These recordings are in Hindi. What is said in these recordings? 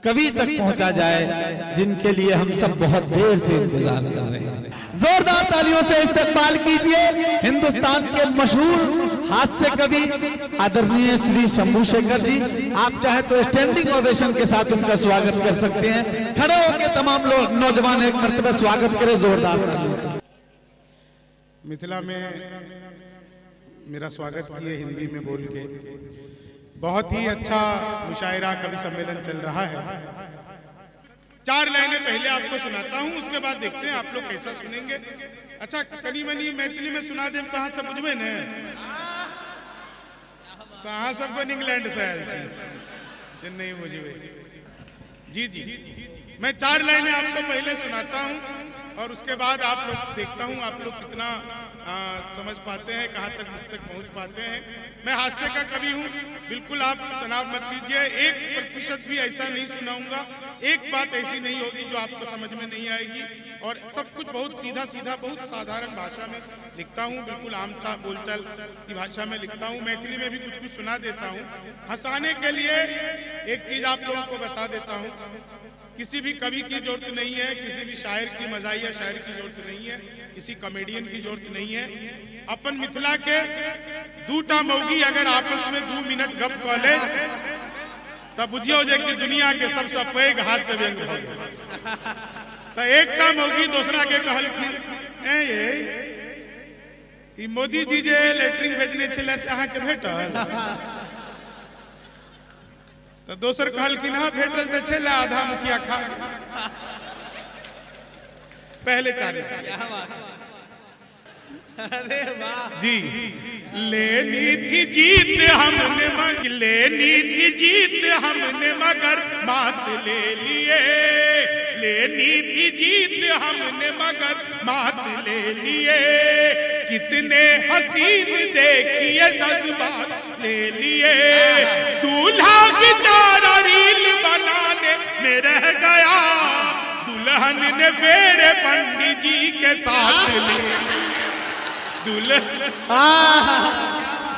कवि तक पहुंचा जाए, जिनके लिए हम सब बहुत देर से इंतजार कर रहे हैं। जोरदार तालियों से इस्तकबाल कीजिए हिंदुस्तान के मशहूर हास्य कवि आदरणीय श्री शंभू शेखर जी। आप चाहे तो स्टैंडिंग ओवेशन के साथ उनका स्वागत कर सकते हैं। खड़े होकर तमाम लोग नौजवान एक मर्तबा स्वागत करें जोरदार तालियों से। मिथिला में मेरा स्वागत किए हिंदी में बोल के। बहुत ही अच्छा मुशायरा कवि सम्मेलन चल रहा है। 4 लाइनें पहले आपको सुनाता हूं, उसके बाद देखते हैं आप लोग कैसा सुनेंगे। अच्छा कनी मनी मैथिली में सुना दे कहाँ से बुझबे ने, कहाँ सबको इंग्लैंड से आयल छी नहीं बुझबे। जी जी मैं 4 लाइनें आपको पहले सुनाता हूं और उसके बाद आप लोग देखता हूं आप लोग कितना समझ पाते हैं, कहाँ तक मुझ तक पहुंच पाते हैं। मैं हास्य का कवि हूं, बिल्कुल आप तनाव मत लीजिए। 1% भी ऐसा नहीं सुनाऊंगा, एक बात ऐसी नहीं होगी जो आपको समझ में नहीं आएगी। और सब कुछ बहुत सीधा सीधा बहुत साधारण भाषा में लिखता हूं, बिल्कुल आम बोलचाल की भाषा में लिखता हूं। मैथिली में भी कुछ कुछ सुना देता हूं। हंसाने के लिए एक चीज आप लोगों को बता देता हूं, किसी भी कवि की जरूरत नहीं है, किसी भी शायर की मजाहिया शायर की जरूरत नहीं है, किसी कॉमेडियन की जरूरत नहीं है। अपन मिथिला के दूटा मौगी अगर आपस में 2 मिनट गप कले तब बुझियो जे कि दुनिया के सबसे पैघ हास्य व्यंग भ गेल। तो एकटा मौगी दूसरा के कहलखिन ए मोदी जी जे लेटरिन भेजने छले से अहाँ के भेटल? तो दोसर कहलखिन हाँ भेटल तो छे, आधा मुखिया खा पहले 4। अरे वाह जी लेनी थी जीत हमने लेनी थी जीत हमने मगर मात ले लिए। लेनी थी जीत हमने मगर मात ले लिए। कितने हसीन देखिए जज्बात ले लिए। दूल्हा बेचारा रील बनाने में रह गया, दुल्हन ने फेरे पंडित जी के साथ लिए।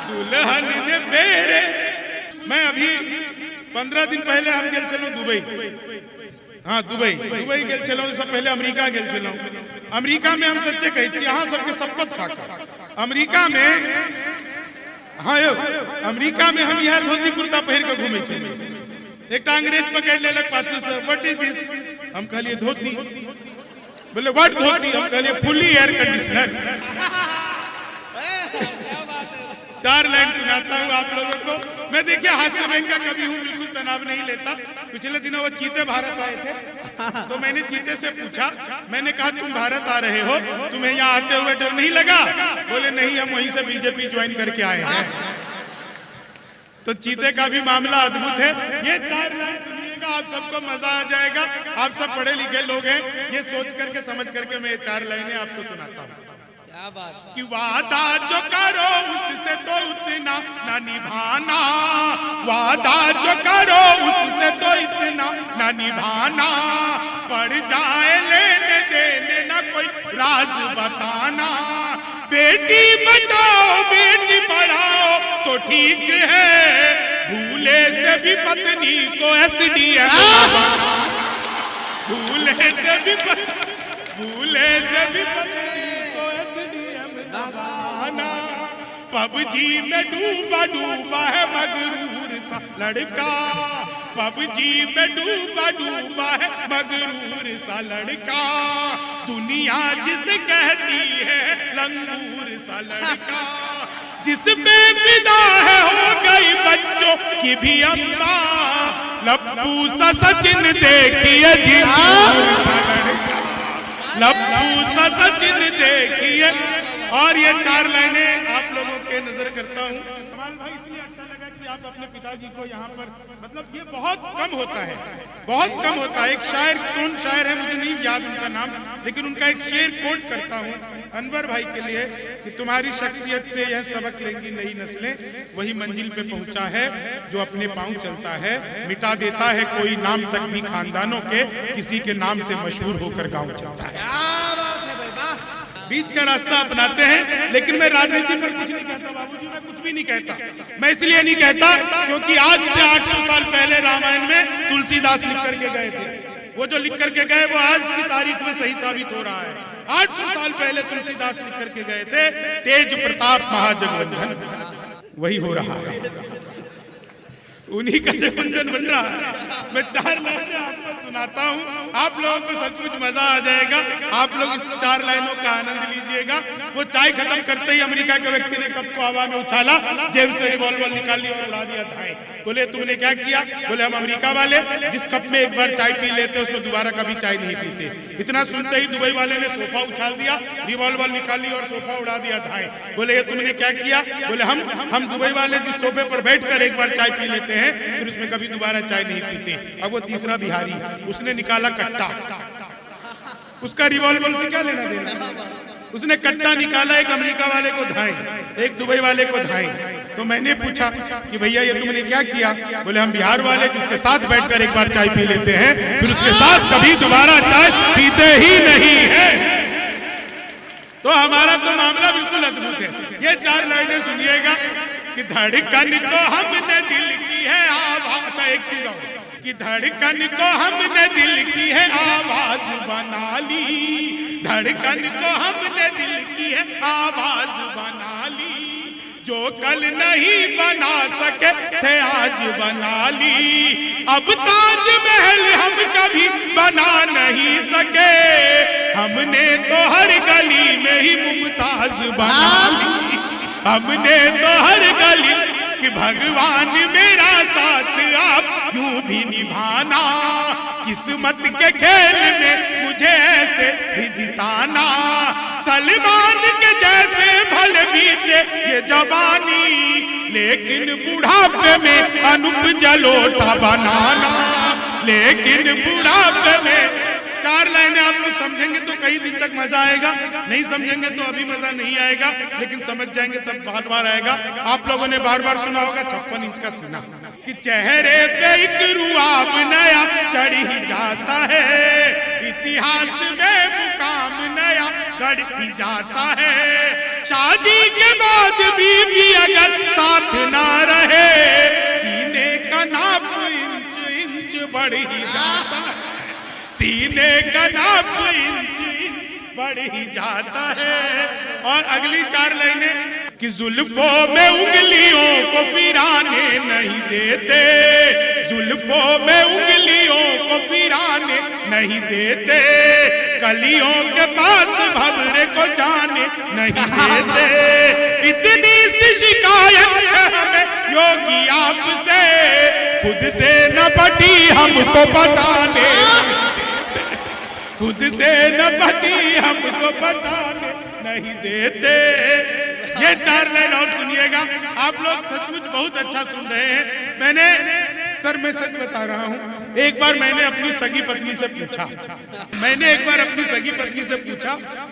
दुल्हन ने फेरे। मैं अभी 15 दिन पहले हम गेल चलो दुबई। हाँ दुबई गेल चलो, सब पहले अमेरिका गेल चलो। अमेरिका में हम सच्चे कही थी यहाँ सबके शपथ खाकर। अमेरिका में हाँ यो अमेरिका में हम यह धोती कुर्ता पहन के घूमे छे। एक अंग्रेज पकड़ ले पाछू से व्हाट इज दिस, हम कहलिए धोती। बोले व्हाट धोती, हम कहलिए फुली एयर कंडीशनर। 4 लाइन सुनाता हूँ आप लोगों को। मैं देखिए हास्य व्यंग का कवि हूँ, बिल्कुल तनाव नहीं लेता। पिछले दिनों वो चीते भारत आए थे, तो मैंने चीते से पूछा, मैंने कहा तुम भारत आ रहे हो, तुम्हें यहाँ आते हुए डर नहीं लगा? बोले नहीं, हम वहीं से बीजेपी ज्वाइन करके आए हैं। तो चीते का भी मामला अद्भुत है। ये 4 लाइन सुनिएगा, आप सबको मजा आ जाएगा। आप सब पढ़े लिखे लोग हैं, ये सोच करके समझ करके मैं ये 4 लाइनें आपको सुनाता हूँ। क्या बात कि वादा जो करो उससे तो उतना ना निभाना। वादा जो करो उससे तो इतना ना निभाना। पड़ जाए लेने देने ना कोई राज बताना। बेटी बचाओ बेटी पढ़ाओ तो ठीक है, भूले से भी पत्नी को SDM भूले से भी पत्नी दबाना। PUBG में डूबा है मगरूर सा लड़का। PUBG में डूबा है मगरूर सा लड़का। दुनिया जिसे कहती है लंगूर सा लड़का। जिसमें विदा है हो गई बच्चों की भी अम्मा। लप्पू सा सचिन देखिए जी सा लड़का। लप्पू सा सचिन देखिए। और ये 4 लाइनें आप लोगों के नजर करता हूँ। कमाल भाई इसलिए अच्छा लगा कि आप अपने पिताजी को यहाँ पर, मतलब ये बहुत कम होता है, बहुत कम होता है। एक शायर, कौन शायर है मुझे नहीं याद उनका नाम, लेकिन उनका एक शेर कोट करता हूँ अनवर भाई के लिए कि तुम्हारी शख्सियत से यह सबक लेंगी नई नस्लें। वही मंजिल पे पहुंचा है जो अपने पांव चलता है। मिटा देता है कोई नाम तक भी खानदानों के, किसी के नाम से मशहूर होकर गाँव चलता है। बीच का रास्ता अपनाते हैं, लेकिन मैं राजनीति पर कुछ नहीं कहता बाबूजी, मैं कुछ भी नहीं कहता। मैं इसलिए नहीं कहता क्योंकि आज से 800 साल पहले रामायण में तुलसीदास लिख करके गए थे। वो जो लिख करके गए वो आज की तारीख में सही साबित हो रहा है। 800 साल पहले तुलसीदास लिख करके गए थे, तेज प्रताप महाजगवंदन, वही हो रहा है, उन्हीं का जगवंदन बन रहा है। मैं 4 लाइनें आपको सुनाता हूँ, आप लोगों को सचमुच मजा आ जाएगा। आप लोग इस 4 लाइनों का आनंद लीजिएगा। वो चाय खत्म करते ही अमेरिका के व्यक्ति ने कप को हवा में उछाला, जेब से रिवॉल्वर निकाल लिया और उड़ा दिया धाए। बोले तुमने क्या किया? बोले हम अमेरिका वाले जिस कप में एक बार चाय पी लेते उसमें दोबारा कभी चाय नहीं पीते। इतना सुनते ही दुबई वाले ने सोफा उछाल दिया, रिवॉल्वर निकाली और सोफा उड़ा दिया धाए। बोले ये तुमने क्या किया? बोले हम दुबई वाले जिस सोफे पर बैठकर एक बार चाय पी लेते हैं फिर उसमें कभी दोबारा चाय नहीं पीते। अब वो तीसरा बिहारी, उसने निकाला कट्टा, उसका रिवॉल्वर से क्या लेना देना? उसने कट्टा निकाला, एक अमेरिका वाले को धाए, एक दुबई वाले को धाए। तो मैंने पूछा कि भैया ये तुमने क्या किया? बोले हम बिहार वाले जिसके साथ बैठकर एक बार चाय पी लेते हैं फिर उसके साथ कभी दोबारा चाय पीते ही नहीं है। तो हमारा तो मामला बिल्कुल अद्भुत है। ये 4 लाइनें सुनिएगा कि धड़कन को हमने दिल की है आवाज। अच्छा एक चीज और कि धड़कन को हमने दिल की है आवाज बना ली, धड़कन को हमने दिल की है आवाज बना ली, जो कल नहीं बना सके थे आज बना ली। अब ताजमहल हम कभी बना नहीं सके, हमने तो हर गली में ही मुमताज बना ली, हमने तो हर गली कि भगवान मेरा साथ आप यूं भी निभाना, किस्मत के खेल में मुझे ऐसे भी जिताना, सलमान के जैसे भले बीते ये जवानी, लेकिन बुढ़ापे में अनुप जलोटा बनाना, लेकिन बुढ़ापे में। 4 लाइनें आप लोग समझेंगे तो कई दिन तक मजा आएगा, नहीं समझेंगे तो अभी मजा नहीं आएगा, लेकिन समझ जाएंगे तब बार बार आएगा। आप लोगों ने बार बार सुना होगा 56 इंच का सीना, कि चेहरे पे एक रुआब नया चढ़ ही जाता है, इतिहास में मुकाम नया गढ़ ही जाता है, शादी के बाद भी अगर साथ ना रहे, सीने का नाप इंच इंच बढ़ ही जाता है, सीने का नाप इंच इंच बढ़ ही जाता है। और अगली 4 लाइनें कि जुल्फों में उंगलियों को फिराने नहीं देते, जुल्फों में उंगलियों को फिराने नहीं देते, कलियों के पास भंवरे को जाने नहीं देते, इतनी सी शिकायत है हमें योगी आपसे, खुद से न पटी हमको पटाने, खुद से न पटी हमको पटाने नहीं देते। ये 4 लाइन और सुनिएगा, आप लोग सचमुच बहुत अच्छा सुन रहे हैं। मैं सच बता रहा हूँ, एक बार मैंने अपनी सगी पत्नी से पूछा,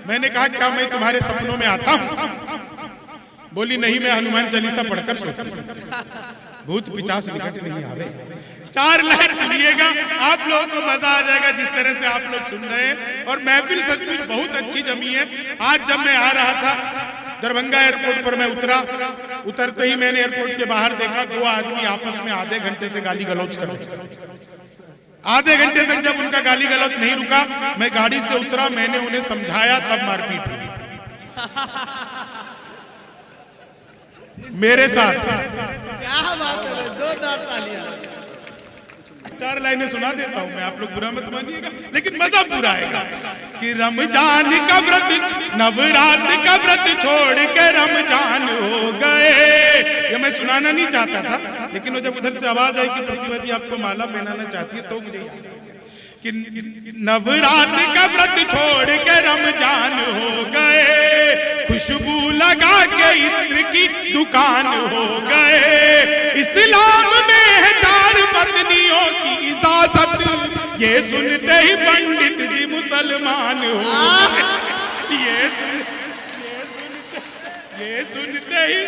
मैंने कहा क्या मैं तुम्हारे सपनों में आता हूँ? बोली नहीं, मैं हनुमान चालीसा पढ़कर सोती हूँ, भूत पिशाच निकट नहीं आवे। 4 लाइन सुनिएगा, आप लोगों को मजा आ जाएगा जिस तरह से आप लोग सुन रहे हैं। और महफिल सचमुच बहुत अच्छी जमी है। आज जब मैं आ रहा था दरभंगा एयरपोर्ट पर, मैं उतरते ही मैंने एयरपोर्ट के बाहर देखा 2 आदमी आपस में आधे घंटे से गाली गलौज कर रहे थे। आधे घंटे तक जब उनका गाली गलौज नहीं रुका, मैं गाड़ी से उतरा, मैंने उन्हें समझाया, तब मारपीट हुई मेरे साथ। क्या बात है, जोरदार तालियां। 4 लाइनें सुना देता हूं मैं, आप लोग बुरा मत मानिएगा, लेकिन मजा पूरा आएगा। कि रमजान का व्रत, नवरात का व्रत छोड़ के रमजान हो गए। ये मैं सुनाना नहीं चाहता था, लेकिन वो जब उधर से आवाज आई कि प्रतिभा जी आपको माला पहनाना चाहती है, तो मुझे कि नवरात का व्रत छोड़ के रमजान हो गए, खुशबू लगा के इत्र की दुकान हो गए, इस्लाम में है 4 पत्नियों की इजाजत, ये सुनते ही पंडित जी मुसलमान हो गए। ये सुनते ही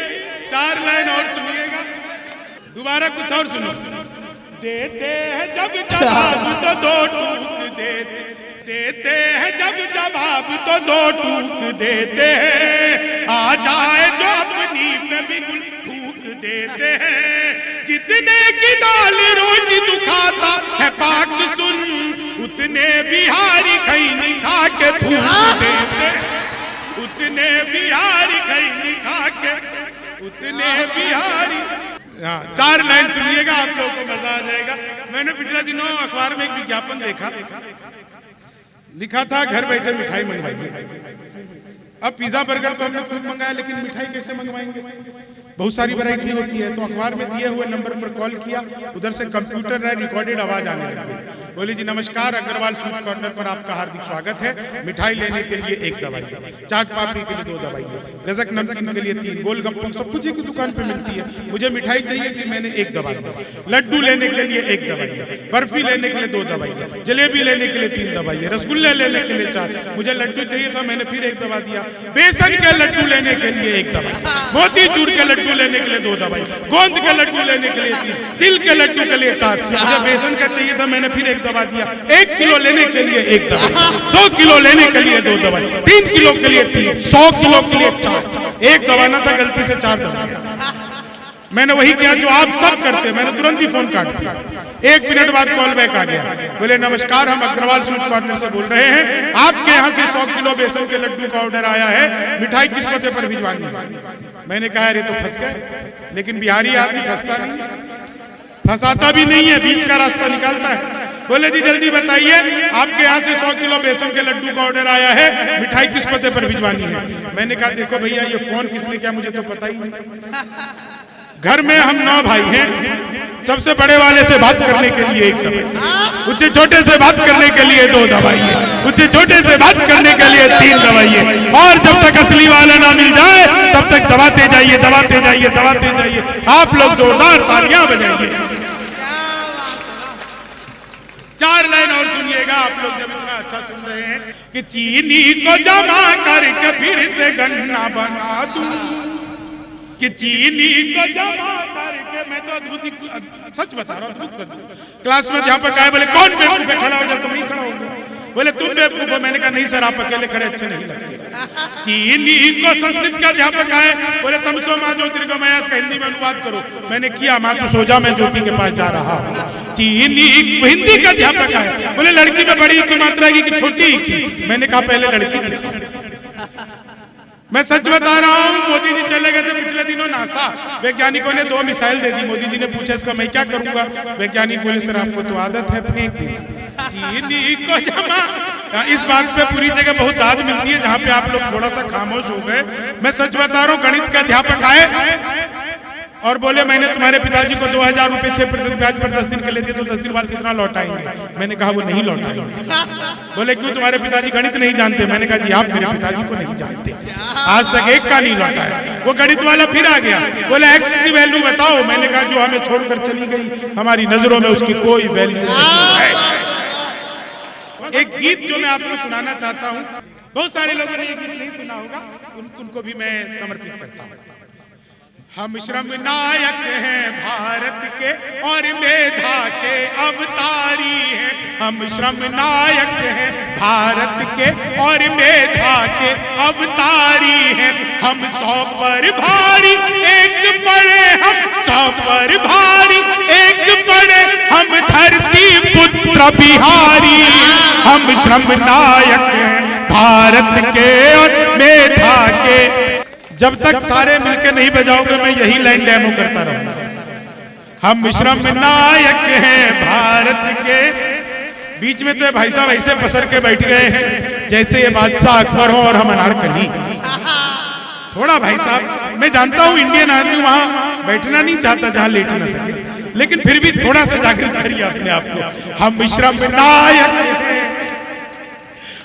4 लाइन और सुनिएगा, दोबारा कुछ और सुनो। देते हैं जब जवाब तो 2 टूक देते हैं जब जवाब तो 2 टूक देते हैं, आ जाए जो अपनी पे भी गुल देते हैं। जितने की दाल रोटी तू खाता है पाक सुन, उतने बिहारी खैनी खा के थूक देते। उतने बिहारी खैनी खा के, उतने बिहारी। हाँ, 4 लाइन सुनिएगा, आप लोगों को मजा आ जाएगा। मैंने पिछले दिनों अखबार में एक विज्ञापन देखा, लिखा था घर बैठे मिठाई मंगवाइए। अब पिज्जा बर्गर तो हमने खुद मंगाया, लेकिन मिठाई कैसे मंगवाएंगे? बहुत सारी वैरायटी होती है। तो अखबार में दिए हुए नंबर पर कॉल किया, उधर से कंप्यूटर रिकॉर्डेड आवाज आने लग गई। बोले जी नमस्कार, अग्रवाल स्वीट कॉर्नर पर आपका हार्दिक स्वागत है। मिठाई लेने के लिए 1 दवाई है, चाट पापड़ी के लिए 2 दवाई है, गजक नमकीन के लिए 3, गोलगप्पे सब कुछ की दुकान पे मिलती है। मुझे मिठाई चाहिए थी, मैंने 1 दवा दिया। लड्डू लेने के लिए 1 दवाई है, बर्फी लेने के लिए 2 दवाई है, जलेबी लेने के लिए 3 दवाई है, रसगुल्ले लेने के लिए 4, मुझे लड्डू चाहिए था, मैंने फिर 1 दवा दिया। बेसन के लड्डू लेने के लिए 1 दवाई, मोतीचूर के लड्डू लेने के लिए 2 दवाई, गोंद के लड्डू लेने के लिए 3, तिल के लड्डू के लिए 4, मुझे बेसन का चाहिए था, मैंने फिर 1 दवा दिया। 1 किलो लेने के लिए 1 दवाई, 2 किलो लेने के लिए 2 दवाई, 3 किलो के लिए 3, 100 किलो के लिए 4। 1 दवा ना था, गलती से 4 दवा। मैंने वही किया जो आप सब करते, मैंने तुरंत ही फोन काट दिया। 1 मिनट बाद कॉल बैक आ गया। बोले नमस्कार, हम अग्रवाल स्वीट कॉर्नर से बोल रहे हैं, आपके यहाँ से 100 किलो बेसन के लड्डू का ऑर्डर आया है, मिठाई किस पते पर भिजवानी है? मैंने कहा अरे तो फंस गए, लेकिन बिहारी आदमी फंसता नहीं, फंसाता भी नहीं है, बीच का रास्ता निकालता है। बोले जी जल्दी बताइए, आपके यहाँ से 100 किलो बेसन के लड्डू का ऑर्डर आया है, मिठाई किस पते पर भिजवानी है? मैंने कहा देखो भैया, ये फोन किसने किया मुझे तो पता ही नहीं। घर में हम 9 भाई हैं, सबसे बड़े वाले से बात करने के लिए 1 दवाई, उससे छोटे से बात करने के लिए 2 दवाई है, उससे छोटे से बात करने के लिए 3 दवाई है, और जब तक असली वाला ना मिल जाए तब तक दबाते जाइए, दबाते जाइए, दबाते जाइए। आप लोग जोरदार तालियां बजाइए। 4 लाइन और सुनिएगा आप लोग, जब इतना अच्छा सुन रहे हैं कि चीनी को जमा करके फिर से गन्ना बना दूं, कि चीनी को जमा करके, मैं तो अद्भुत सच बता रहा हूँ, अद्भुत कर दूं। क्लास में अध्यापक आए, बोले कौन बेवकूफ पे खड़ा हो जाए? तो वही खड़ा हो गया। बोले तुम बेवकूफ हो? मैंने कहा नहीं सर, आप अकेले खड़े अच्छे नहीं लगते। चीनी को संस्कृत का अध्यापक आए, बोले तमसो माँ ज्योतिर्गमय का हिंदी में अनुवाद करो। मैंने किया, माँ तू सो जा, मैं ज्योति के पास जा रहा हूँ। चीनी हिंदी का अध्यापक आए, बोले लड़की में बड़ी की मात्रा की छोटी की। मैंने कहा पहले लड़की दिखा। मैं सच बता रहा हूँ, मोदी जी चले गए थे पिछले दिनों नासा, वैज्ञानिकों ने 2 मिसाइल दे दी। मोदी जी ने पूछा इसका मैं क्या करूंगा? वैज्ञानिक बोले सर आपको तो आदत है फेंक देना। चीनी को जमा, इस बात पे पूरी जगह बहुत दाद मिलती है, जहाँ पे आप लोग थोड़ा सा खामोश हो गए। मैं सच बता रहा हूँ, गणित का अध्यापक आए और बोले मैंने तुम्हारे पिताजी को 2000 रुपए 6% ब्याज पर 10 दिन के लिए दिए, तो 10 दिन बाद कितना लौटाएंगे? मैंने कहा वो नहीं लौटाएंगे। बोले क्यों, तुम्हारे पिताजी गणित नहीं जानते? मैंने कहा जी आप मेरे पिताजी को नहीं जानते, आज तक 1 का नहीं लौटाया। वो गणित वाला फिर आ गया, बोले एक्स की वैल्यू बताओ। मैंने कहा जो हमें छोड़कर चली गई, हमारी नजरों में उसकी कोई वैल्यू नहीं है। एक गीत जो मैं आपको सुनाना चाहता हूँ, बहुत सारे लोगों ने ये गीत नहीं सुना होगा, उनको भी मैं समर्पित करता हूँ। हम श्रम नायक हैं भारत के और मेधा के अवतारी हैं। हम श्रम नायक हैं भारत के और मेधा के अवतारी हैं। हम 100 पर भारी एक पड़े, हम 100 पर भारी एक पड़े, हम धरती पुत्र बिहारी। हम श्रम नायक हैं भारत के और मेधा के। जब तक सारे मिलके नहीं बजाओगे मैं यही लाइन डेमो करता रहूंगा। हम श्रम नायक हैं भारत के। बीच में तो भाई साहब ऐसे पसर के बैठ गए हैं जैसे ये बादशाह अकबर हो और हम अनारकली। थोड़ा भाई साहब, मैं जानता हूं इंडियन आदमी वहां बैठना नहीं चाहता जहां लेट न सके, लेकिन फिर भी थोड़ा सा जागृत करिए अपने आप को। हम श्रम नायक हैं,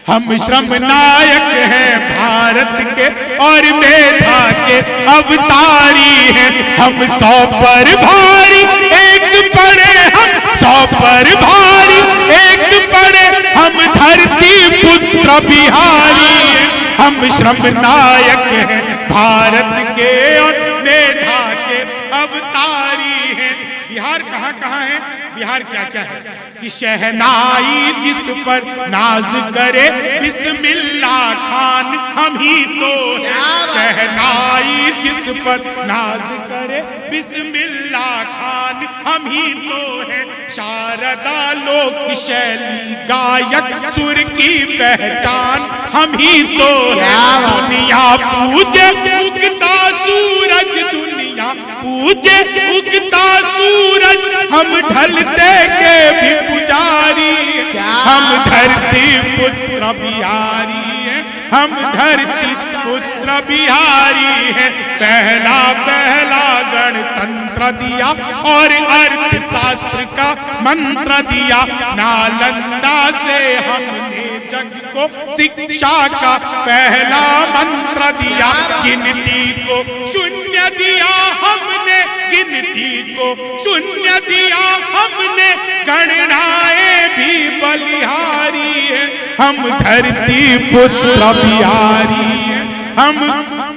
हम श्रम नायक हैं भारत के और मेधा के अवतारी हैं। हम 100 पर भारी एक पड़े, हम 100 पर भारी एक पड़े, हम धरती पुत्र बिहारी हैं। हम श्रम नायक हैं भारत के और मेधा के अवतारी हैं। बिहार कहाँ कहाँ है, बिहार क्या क्या है कि शहनाई जिस पर नाज करे बिस्मिल्लाह खान हम ही तो हैं। शहनाई जिस पर नाज करे बिस्मिल्लाह खान हम ही तो हैं। शारदा लोक शैली गायक सुर की पहचान हम ही तो हैं। दुनिया पूजे उगता सूरज, दुनिया पूजे उगता सूरज, हम ढलते के भी पुजारी, हम धरती पुत्र बिहारी हैं, हम धरती पुत्र बिहारी हैं। पहला पहला गणतंत्र दिया और अर्थशास्त्र का मंत्र दिया, नालंदा से हमने जग को शिक्षा का पहला मंत्र दिया। गिनती को शून्य दिया हमने, गिनती को शून्य दिया हमने, गणनाएं भी बलिहारी है, हम धरती पुत्र बिहारी हैं। हम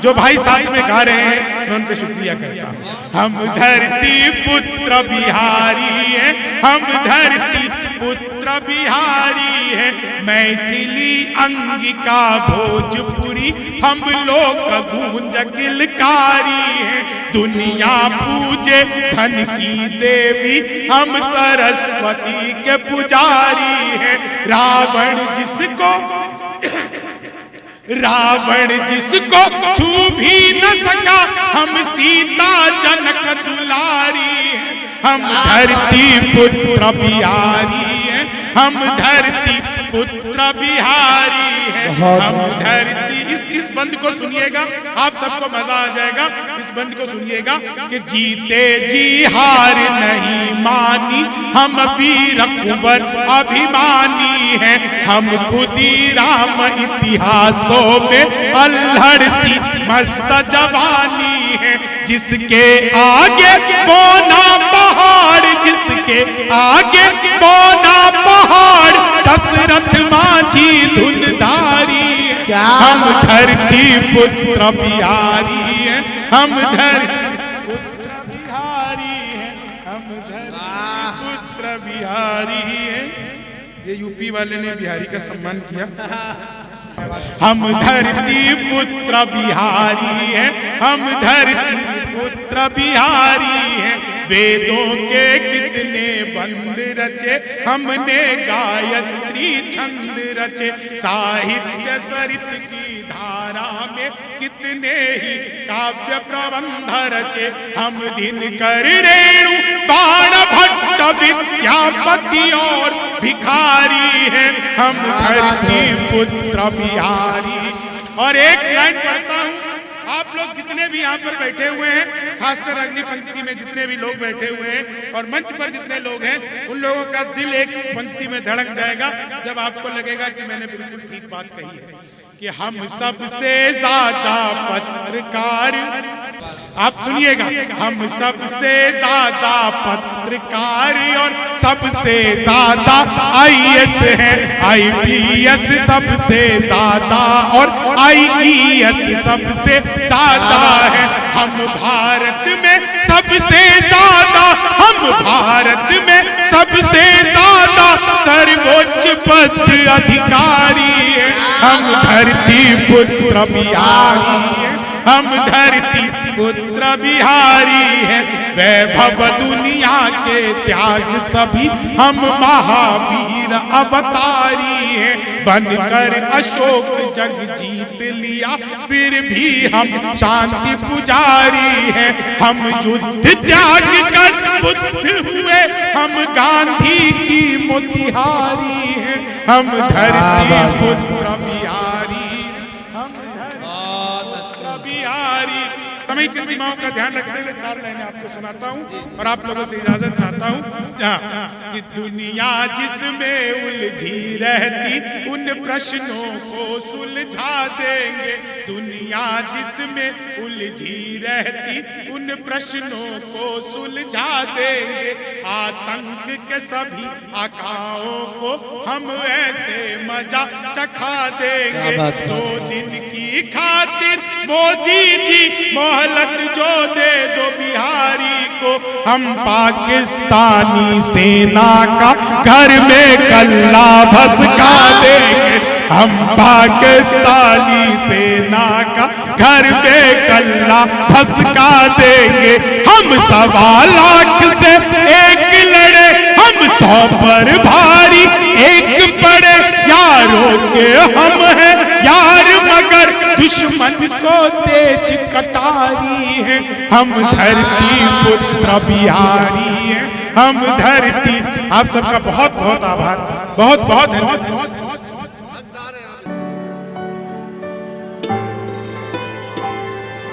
जो भाई साथ में गा रहे हैं मैं उनका शुक्रिया करता हूँ। हम धरती पुत्र बिहारी हैं, हम धरती पुत्र बिहारी हैं। मैथिली अंगिका भोजपुरी हम लोग का गूंज किलकारी है। दुनिया पूजे धन की देवी, हम सरस्वती के पुजारी हैं। रावण जिसको छू भी न सका, हम सीता जनक दुलारी हैं। हम धरती पुत्र बिहारी हैं, हम धरती पुत्र बिहारी हैं। हम धरती इस बंद को सुनिएगा, आप सबको मजा आ जाएगा। इस बंद को सुनिएगा कि जीते जी हार नहीं मानी, हम वीर कुंवर अभिमानी हैं। हम खुदीराम इतिहासों में अल्हड़ सी मस्त जवानी है। जिसके आगे बोना पहाड़, जिसके आगे बोना पहाड़, दशरथ माझी धुनधारी। हम धरती पुत्र बिहारी हैं, हम धरती पुत्र बिहारी हैं, हम धरती पुत्र बिहारी हैं। ये यूपी वाले ने बिहारी का सम्मान किया। हम धरती पुत्र बिहारी हैं, हम धरती पुत्र बिहारी हैं। वेदों के कितने बंद रचे, हमने गायत्री छंद रचे। साहित्य सरित की धारा में कितने ही काव्य प्रबंध रचे। हम दिनकर रेणु बाण भट्ट विद्यापति और भिखारी हैं, हम धरती पुत्र बिहारी। और एक लाइन पढ़ता हूं, आप लोग जितने भी यहाँ पर बैठे हुए हैं, खासकर अगली पंक्ति में जितने भी लोग बैठे हुए हैं और मंच पर जितने लोग हैं, उन लोगों का दिल एक पंक्ति में धड़क जाएगा जब आपको लगेगा कि मैंने बिल्कुल ठीक बात कही है कि हम सबसे ज्यादा पत्रकार, आप सुनिएगा, हम सबसे ज्यादा पत्रकार और सबसे ज्यादा आईएएस हैं, आईपीएस सबसे ज्यादा और आईईएस सबसे ज्यादा है। हम भारत में सबसे ज्यादा, हम भारत में सबसे ज्यादा सर्वोच्च पद अधिकारी हैं। हम धरती पुत्र बिहारी हैं, हम धरती पुत्र बिहारी हैं। वैभव दुनिया के त्याग सभी, हम महावीर अवतारी हैं। बनकर अशोक जग जीत लिया, फिर भी हम शांति पुजारी हैं। हम युद्ध त्याग कर बुद्ध हुए, हम गांधी की मोतिहारी हैं। हम धरती पुत्र बिहारी, हम धरती पुत्र बिहारी। समय की सीमाओं का ध्यान रखते हुए 4 लाइनें आपको सुनाता हूं और आप लोगों से इजाजत चाहता हूं कि दुनिया जिसमें उलझी रहती, उन प्रश्नों को सुलझा देंगे। दुनिया जिसमें उलझी रहती, उन प्रश्नों को सुलझा देंगे। आतंक के सभी आकाओं को हम ऐसे मजा चखा देंगे। 2 दिन की खातिर मोदी जी मोहर दौलत जो दे दो बिहारी को, हम पाकिस्तानी सेना का घर में कल्ला भसका देंगे। हम पाकिस्तानी सेना का घर में कल्ला भसका देंगे। हम 1.25 लाख से एक लड़े, हम 100 पर भारी एक पड़े। यारों के हम हैं यार मगर दुश्मन को तेज कटारी है। हम धरती पुत्र बिहारी हैं, हम धरती। आप सबका बहुत बहुत आभार, बहुत बहुत धन्यवाद।